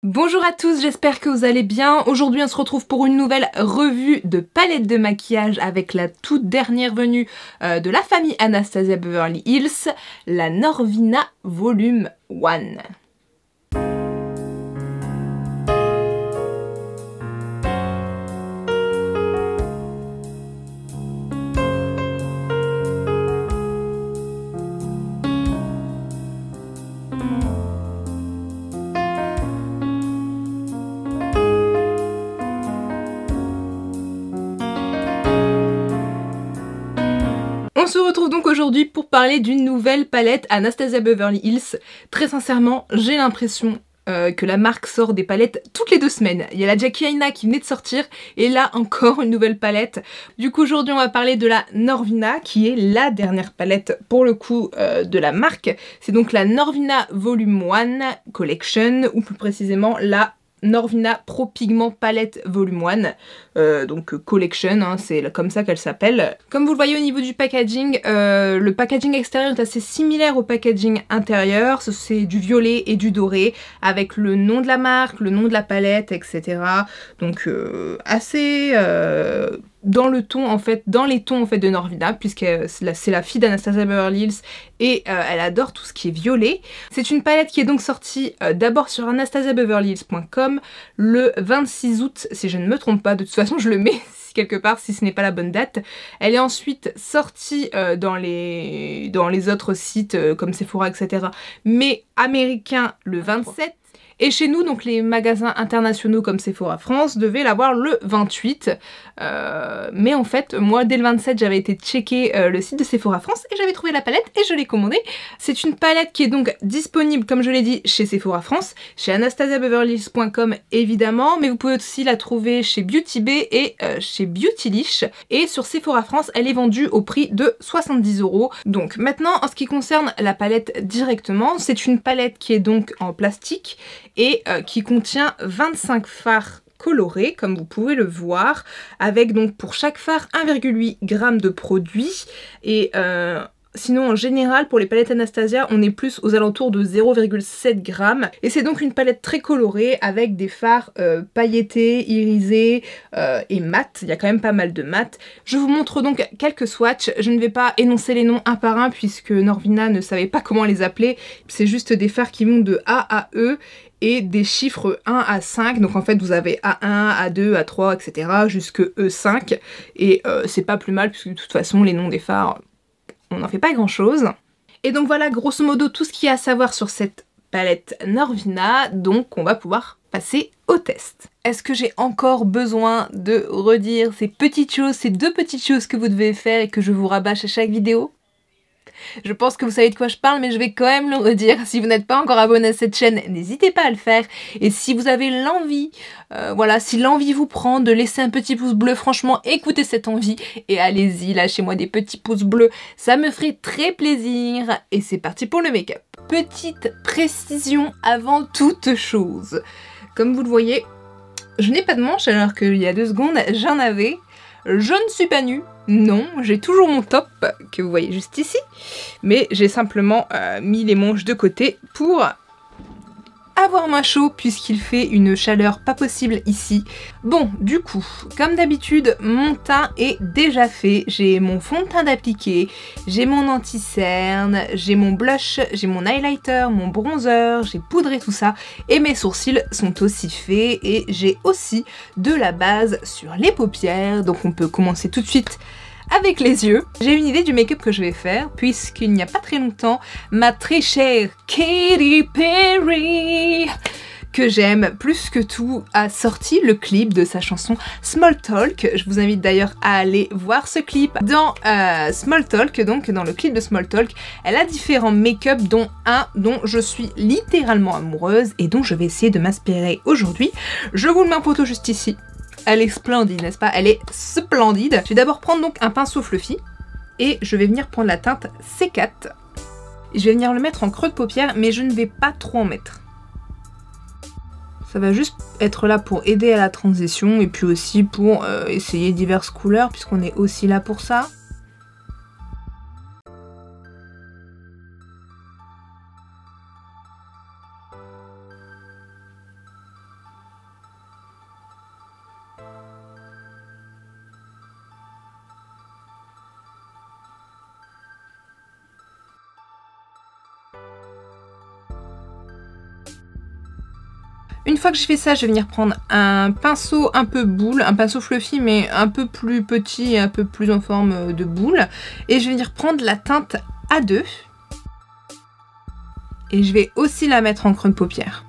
Bonjour à tous, j'espère que vous allez bien. Aujourd'hui on se retrouve pour une nouvelle revue de palettes de maquillage avec la toute dernière venue de la famille Anastasia Beverly Hills, la Norvina Volume 1. On se retrouve donc aujourd'hui pour parler d'une nouvelle palette Anastasia Beverly Hills. Très sincèrement, j'ai l'impression que la marque sort des palettes toutes les 2 semaines. Il y a la Jackie Aina qui venait de sortir et là encore une nouvelle palette. Du coup aujourd'hui on va parler de la Norvina qui est la dernière palette pour le coup de la marque. C'est donc la Norvina Volume 1 Collection ou plus précisément la Norvina Pro Pigment Palette Volume 1, donc Collection, hein, c'est comme ça qu'elle s'appelle. Comme vous le voyez au niveau du packaging, le packaging extérieur est assez similaire au packaging intérieur, c'est du violet et du doré, avec le nom de la marque, le nom de la palette, etc. Donc assez dans le ton en fait, dans les tons en fait de Norvina, puisque c'est la fille d'Anastasia Beverly Hills et elle adore tout ce qui est violet. C'est une palette qui est donc sortie d'abord sur anastasiabeverlyhills.com le 26 août, si je ne me trompe pas, de toute façon je le mets quelque part si ce n'est pas la bonne date. Elle est ensuite sortie dans les autres sites comme Sephora, etc. mais américain le 27. Et chez nous, donc les magasins internationaux comme Sephora France devaient l'avoir le 28. Mais en fait, moi dès le 27, j'avais été checker le site de Sephora France et j'avais trouvé la palette et je l'ai commandée. C'est une palette qui est donc disponible, comme je l'ai dit, chez Sephora France, chez anastasiabeverlyhills.com évidemment, mais vous pouvez aussi la trouver chez Beauty Bay et chez Beautylish. Et sur Sephora France, elle est vendue au prix de 70 €. Donc maintenant, en ce qui concerne la palette directement, c'est une palette qui est donc en plastique et qui contient 25 fards colorés comme vous pouvez le voir, avec donc pour chaque fard 1,8 g de produit et sinon en général pour les palettes Anastasia on est plus aux alentours de 0,7 g et c'est donc une palette très colorée avec des fards pailletés, irisés et mat. Il y a quand même pas mal de mat. Je vous montre donc quelques swatchs, je ne vais pas énoncer les noms un par un puisque Norvina ne savait pas comment les appeler, c'est juste des fards qui vont de A à E et des chiffres 1 à 5, donc en fait vous avez A1, A2, A3, etc. jusque E5 et c'est pas plus mal puisque de toute façon les noms des fards on n'en fait pas grand chose. Et donc voilà grosso modo tout ce qu'il y a à savoir sur cette palette Norvina, donc on va pouvoir passer au test. Est-ce que j'ai encore besoin de redire ces petites choses, ces 2 petites choses que vous devez faire et que je vous rabâche à chaque vidéo? Je pense que vous savez de quoi je parle, mais je vais quand même le redire. Si vous n'êtes pas encore abonné à cette chaîne, n'hésitez pas à le faire. Et si vous avez l'envie, voilà, si l'envie vous prend de laisser un petit pouce bleu, franchement, écoutez cette envie et allez-y, lâchez-moi des petits pouces bleus. Ça me ferait très plaisir. Et c'est parti pour le make-up. Petite précision avant toute chose. Comme vous le voyez, je n'ai pas de manche alors qu'il y a 2 secondes, j'en avais. Je ne suis pas nue, non, j'ai toujours mon top que vous voyez juste ici, mais j'ai simplement mis les manches de côté pour avoir moins chaud puisqu'il fait une chaleur pas possible ici. Bon, du coup, comme d'habitude, mon teint est déjà fait. J'ai mon fond de teint d'appliquer, j'ai mon anti-cerne, j'ai mon blush, j'ai mon highlighter, mon bronzer, j'ai poudré tout ça et mes sourcils sont aussi faits et j'ai aussi de la base sur les paupières. Donc on peut commencer tout de suite avec les yeux. J'ai une idée du make-up que je vais faire puisqu'il n'y a pas très longtemps, ma très chère Katy Perry, que j'aime plus que tout, a sorti le clip de sa chanson Small Talk. Je vous invite d'ailleurs à aller voir ce clip. Dans Small Talk, donc dans le clip de Small Talk, elle a différents make-up dont un dont je suis littéralement amoureuse et dont je vais essayer de m'inspirer aujourd'hui. Je vous le mets en photo juste ici. Elle est splendide, n'est-ce pas? Elle est splendide. Je vais d'abord prendre donc un pinceau fluffy et je vais venir prendre la teinte C4. Je vais venir le mettre en creux de paupière, mais je ne vais pas trop en mettre. Ça va juste être là pour aider à la transition et puis aussi pour essayer diverses couleurs puisqu'on est aussi là pour ça. Une fois que j'ai fait ça, je vais venir prendre un pinceau un peu boule, un pinceau fluffy mais un peu plus petit et un peu plus en forme de boule. Et je vais venir prendre la teinte A2. Et je vais aussi la mettre en creux de paupière.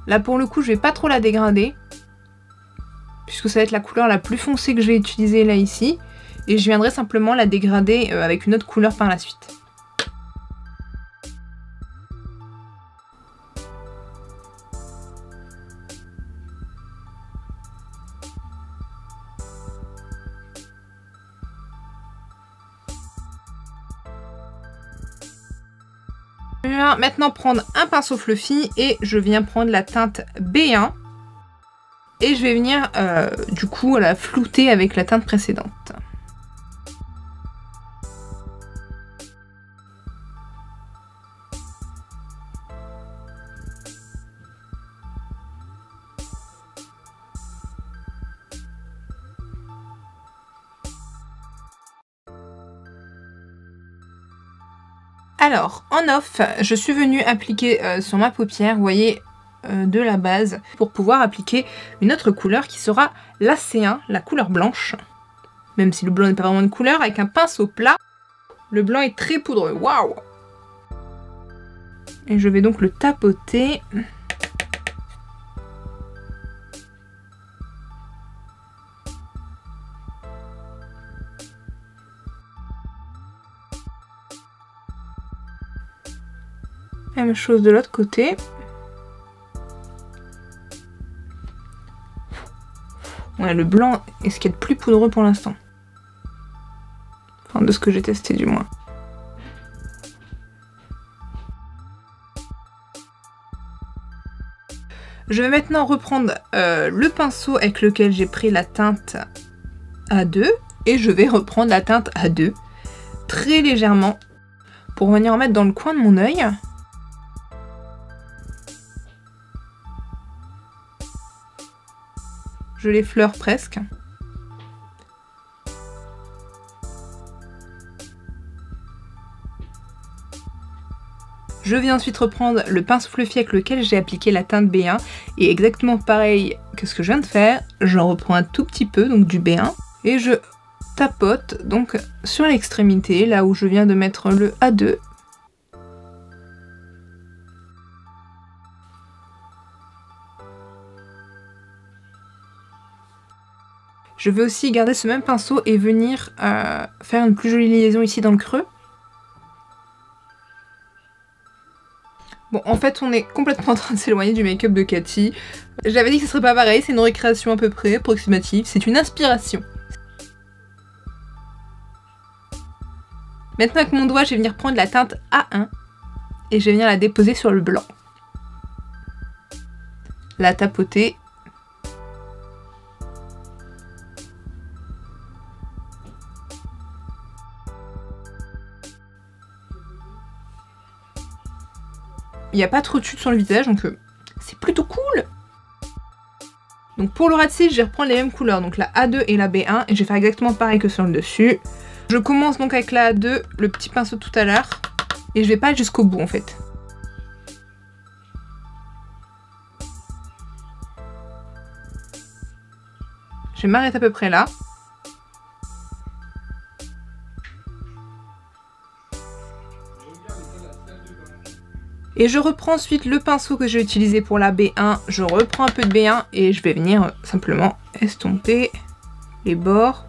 Là pour le coup, je vais pas trop la dégrader, puisque ça va être la couleur la plus foncée que je vais utiliser là ici. Et je viendrai simplement la dégrader avec une autre couleur par la suite. Je viens maintenant prendre un pinceau fluffy et je viens prendre la teinte B1. Et je vais venir du coup la flouter avec la teinte précédente. Alors, en off, je suis venue appliquer sur ma paupière, vous voyez, de la base, pour pouvoir appliquer une autre couleur qui sera la C1, la couleur blanche. Même si le blanc n'est pas vraiment une couleur, avec un pinceau plat, le blanc est très poudreux, waouh! Et je vais donc le tapoter. Même chose de l'autre côté. Ouais, le blanc est ce qu'il y a de plus poudreux pour l'instant. Enfin, de ce que j'ai testé du moins. Je vais maintenant reprendre le pinceau avec lequel j'ai pris la teinte A2. Et je vais reprendre la teinte A2 très légèrement pour venir en mettre dans le coin de mon œil. Je l'effleure presque. Je vais ensuite reprendre le pinceau fluffy avec lequel j'ai appliqué la teinte B1. Et exactement pareil que ce que je viens de faire, j'en reprends un tout petit peu, donc du B1. Et je tapote donc sur l'extrémité, là où je viens de mettre le A2. Je vais aussi garder ce même pinceau et venir faire une plus jolie liaison ici dans le creux. Bon, en fait, on est complètement en train de s'éloigner du make-up de Cathy. J'avais dit que ce serait pas pareil, c'est une récréation à peu près, approximative, c'est une inspiration. Maintenant, avec mon doigt, je vais venir prendre la teinte A1 et je vais venir la déposer sur le blanc. La tapoter. Il n'y a pas trop de chute sur le visage, donc c'est plutôt cool. Donc pour le ras de cils, je vais reprendre les mêmes couleurs, donc la A2 et la B1, et je vais faire exactement pareil que sur le dessus. Je commence donc avec la A2, le petit pinceau tout à l'heure, et je vais pas aller jusqu'au bout en fait. Je vais m'arrêter à peu près là. Et je reprends ensuite le pinceau que j'ai utilisé pour la B1, je reprends un peu de B1 et je vais venir simplement estomper les bords.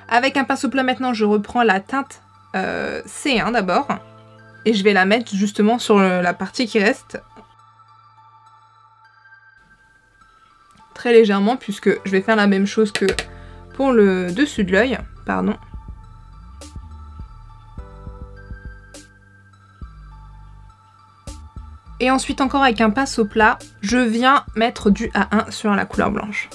Avec un pinceau plat maintenant, je reprends la teinte C1 d'abord. Et je vais la mettre justement sur la partie qui reste. Très légèrement, puisque je vais faire la même chose que pour le dessus de l'œil. Pardon. Et ensuite, encore avec un pinceau plat, je viens mettre du A1 sur la couleur blanche.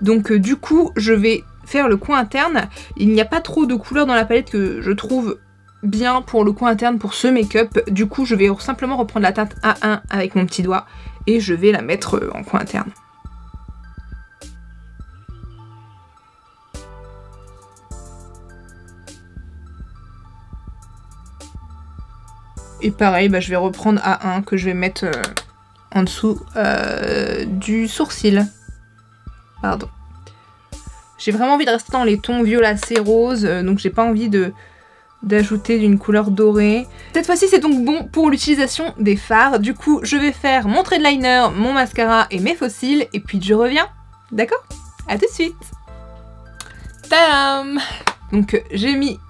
Donc du coup, je vais faire le coin interne. Il n'y a pas trop de couleurs dans la palette que je trouve bien pour le coin interne pour ce make-up. Du coup, je vais simplement reprendre la teinte A1 avec mon petit doigt et je vais la mettre en coin interne. Et pareil, je vais reprendre A1 que je vais mettre en dessous du sourcil. Pardon. J'ai vraiment envie de rester dans les tons violacés roses, donc j'ai pas envie d'ajouter d'une couleur dorée. Cette fois-ci, c'est donc bon pour l'utilisation des fards. Du coup, je vais faire mon trait de liner, mon mascara et mes faux cils, et puis je reviens. D'accord? À tout de suite. Tadam! Donc j'ai mis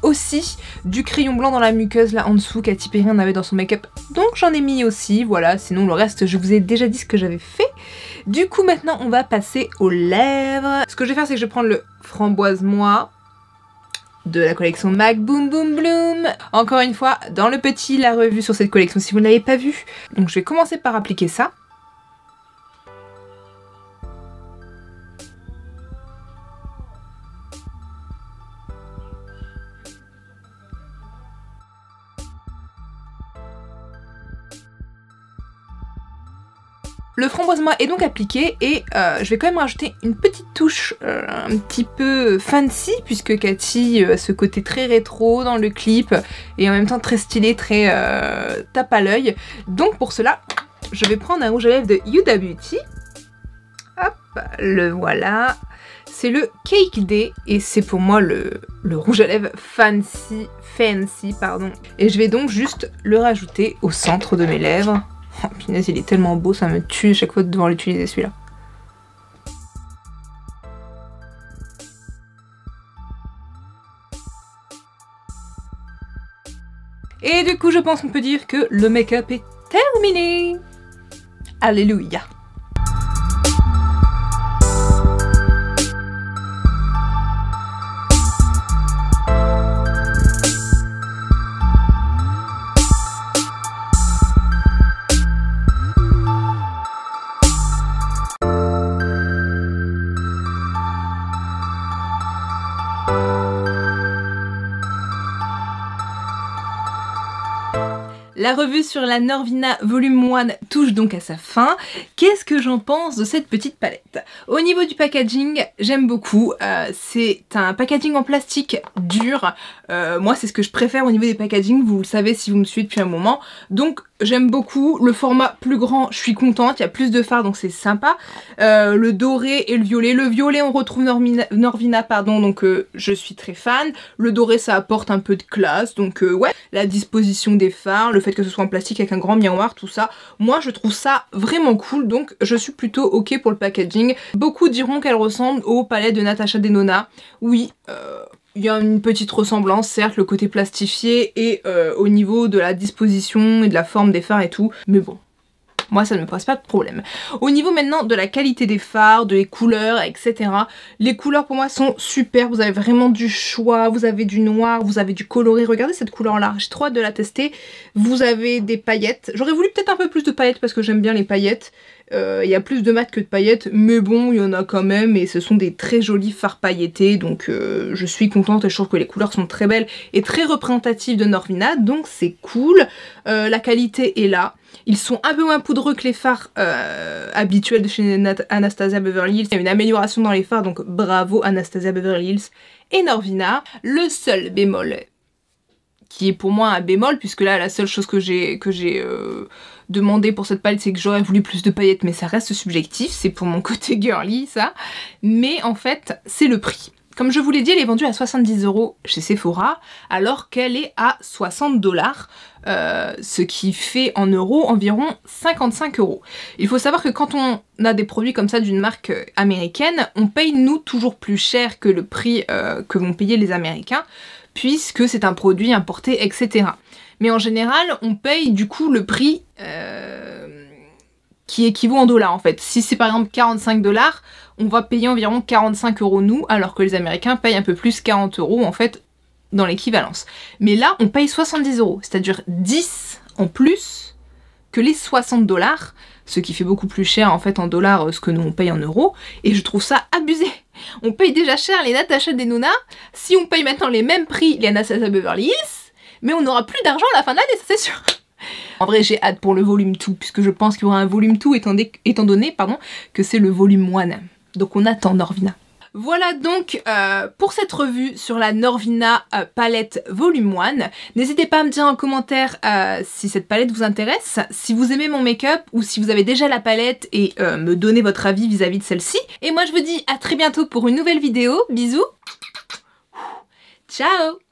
aussi du crayon blanc dans la muqueuse là en dessous, Katy Perry en avait dans son make-up, donc j'en ai mis aussi, voilà, sinon le reste je vous ai déjà dit ce que j'avais fait. Du coup maintenant on va passer aux lèvres. Ce que je vais faire c'est que je vais prendre le framboise moi de la collection MAC Boom Boom Bloom. Encore une fois, dans le petit, la revue sur cette collection si vous ne l'avez pas vue. Donc je vais commencer par appliquer ça. Le framboise moi est donc appliqué et je vais quand même rajouter une petite touche un petit peu fancy puisque Katy a ce côté très rétro dans le clip et en même temps très stylé, très tape à l'œil. Donc pour cela, je vais prendre un rouge à lèvres de Huda Beauty. Hop, le voilà. C'est le Cake Day et c'est pour moi le rouge à lèvres fancy, pardon. Et je vais donc juste le rajouter au centre de mes lèvres. Oh punaise, il est tellement beau, ça me tue à chaque fois de devoir l'utiliser celui-là. Et du coup, je pense qu'on peut dire que le make-up est terminé. Alléluia. La revue sur la Norvina Volume 1 touche donc à sa fin. Qu'est-ce que j'en pense de cette petite palette? Au niveau du packaging, j'aime beaucoup. C'est un packaging en plastique dur. Moi, c'est ce que je préfère au niveau des packaging. Vous le savez si vous me suivez depuis un moment. Donc, j'aime beaucoup. Le format plus grand, je suis contente. Il y a plus de fard, donc c'est sympa. Le doré et le violet. Le violet, on retrouve Norvina, pardon, donc je suis très fan. Le doré, ça apporte un peu de classe. Donc, ouais, la disposition des fards, le fait que ce soit en plastique avec un grand miroir, tout ça. Moi, je trouve ça vraiment cool. Donc, je suis plutôt ok pour le packaging. Beaucoup diront qu'elle ressemble aux palettes de Natasha Denona. Oui, il y a une petite ressemblance, certes, le côté plastifié et au niveau de la disposition et de la forme des fards et tout, mais bon, moi ça ne me pose pas de problème. Au niveau maintenant de la qualité des fards, des couleurs, etc. Les couleurs pour moi sont super, vous avez vraiment du choix, vous avez du noir, vous avez du coloré, regardez cette couleur là, j'ai trop hâte de la tester. Vous avez des paillettes, j'aurais voulu peut-être un peu plus de paillettes parce que j'aime bien les paillettes. Il y a plus de mat que de paillettes, mais bon, il y en a quand même, et ce sont des très jolis fards pailletés, donc je suis contente et je trouve que les couleurs sont très belles et très représentatives de Norvina, donc c'est cool. La qualité est là. Ils sont un peu moins poudreux que les fards habituels de chez Anastasia Beverly Hills. Il y a une amélioration dans les fards, donc bravo Anastasia Beverly Hills et Norvina. Le seul bémol, qui est pour moi un bémol, puisque là la seule chose que j'ai demandé pour cette palette, c'est que j'aurais voulu plus de paillettes, mais ça reste subjectif, c'est pour mon côté girly ça. Mais en fait, c'est le prix. Comme je vous l'ai dit, elle est vendue à 70 € chez Sephora, alors qu'elle est à 60 $, ce qui fait en euros environ 55 €. Il faut savoir que quand on a des produits comme ça d'une marque américaine, on paye nous toujours plus cher que le prix que vont payer les Américains, puisque c'est un produit importé, etc. Mais en général, on paye du coup le prix qui équivaut en dollars en fait. Si c'est par exemple 45 $, on va payer environ 45 € nous, alors que les Américains payent un peu plus, 40 € en fait, dans l'équivalence. Mais là, on paye 70 €, c'est-à-dire 10 en plus que les 60 $, ce qui fait beaucoup plus cher en fait en dollars ce que nous on paye en euros, et je trouve ça abusé. On paye déjà cher les Natasha Denona, si on paye maintenant les mêmes prix les Anastasia Beverly Hills, mais on n'aura plus d'argent à la fin de l'année, ça c'est sûr. En vrai, j'ai hâte pour le volume 2, puisque je pense qu'il y aura un volume 2 étant donné que c'est le volume 1. Donc on attend Norvina. Voilà donc pour cette revue sur la Norvina palette volume 1. N'hésitez pas à me dire en commentaire si cette palette vous intéresse, si vous aimez mon make-up ou si vous avez déjà la palette et me donner votre avis vis-à-vis de celle-ci. Et moi je vous dis à très bientôt pour une nouvelle vidéo. Bisous. Ciao.